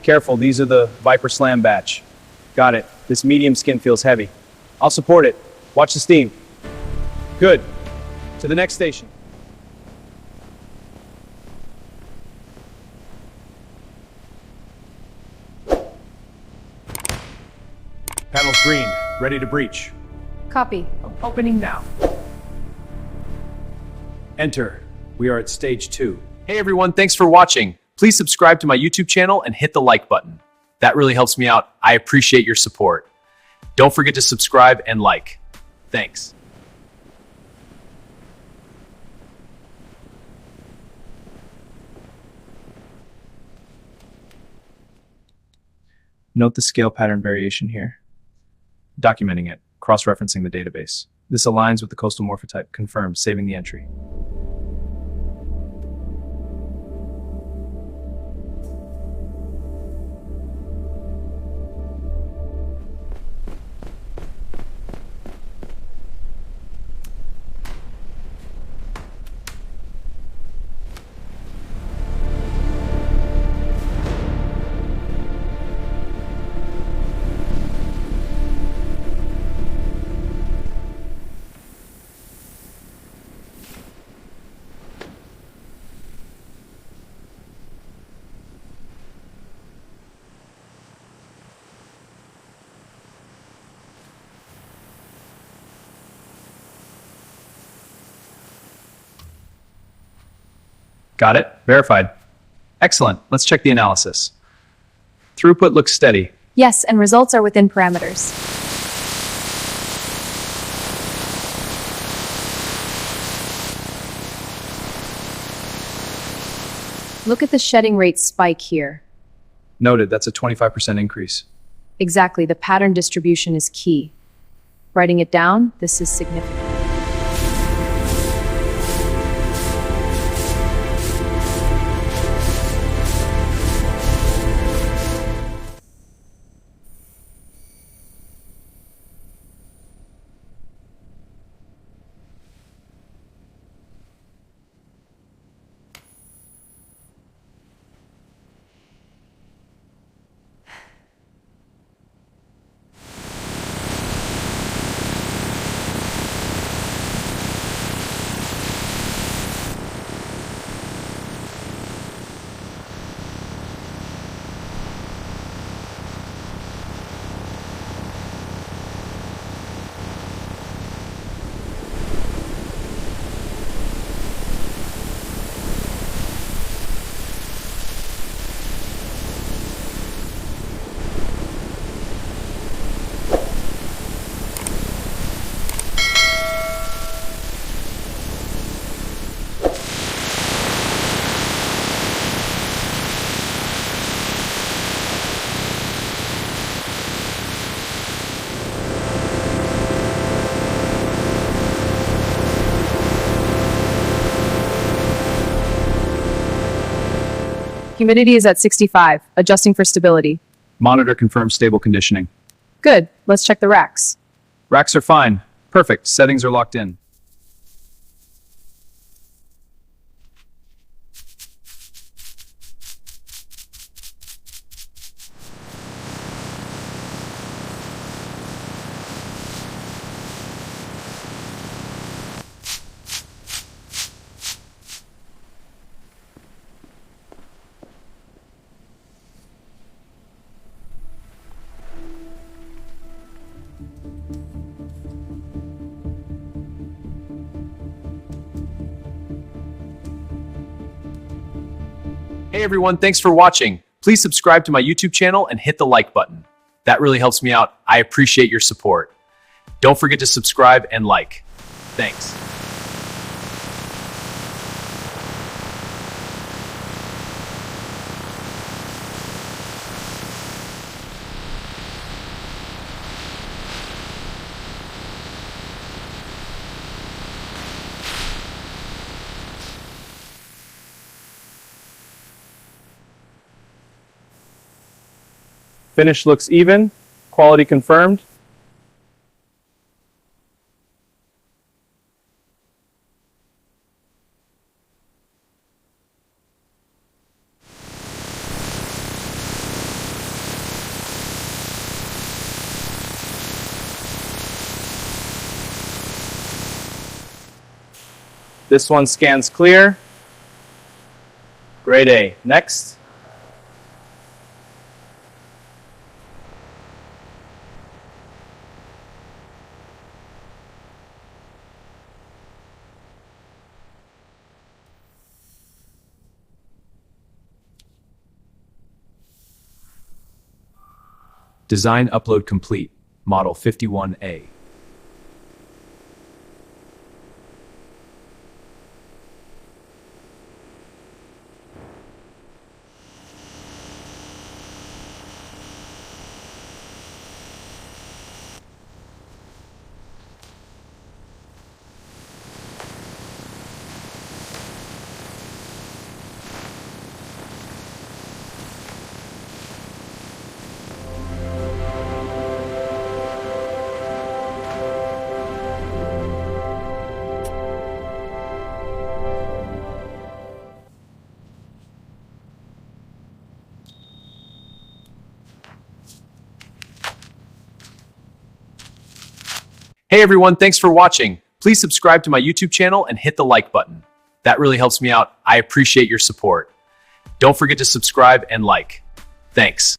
Careful, these are the Viper Slam batch. Got it. This medium skin feels heavy. I'll support it. Watch the steam. Good. To the next station. Panels green, ready to breach. Copy. Opening now. Enter. We are at stage 2. Hey everyone, thanks for watching. Please subscribe to my YouTube channel and hit the like button. That really helps me out. I appreciate your support. Don't forget to subscribe and like. Thanks. Note the scale pattern variation here. Documenting it, cross-referencing the database. This aligns with the coastal morphotype. Confirmed, saving the entry. Got it. Verified. Excellent. Let's check the analysis. Throughput looks steady. Yes, and results are within parameters. Look at the shedding rate spike here. Noted, that's a 25% increase. Exactly, the pattern distribution is key. Writing it down, this is significant. Humidity is at 65, adjusting for stability. Monitor confirms stable conditioning. Good, let's check the racks. Racks are fine. Perfect. Settings are locked in. Hey everyone, thanks for watching. Please subscribe to my YouTube channel and hit the like button. That really helps me out. I appreciate your support. Don't forget to subscribe and like. Thanks. Finish looks even. Quality confirmed. This one scans clear. Grade A. Next. Design upload complete. Model 51A. Hey everyone, thanks for watching. Please subscribe to my YouTube channel and hit the like button. That really helps me out. I appreciate your support. Don't forget to subscribe and like. Thanks.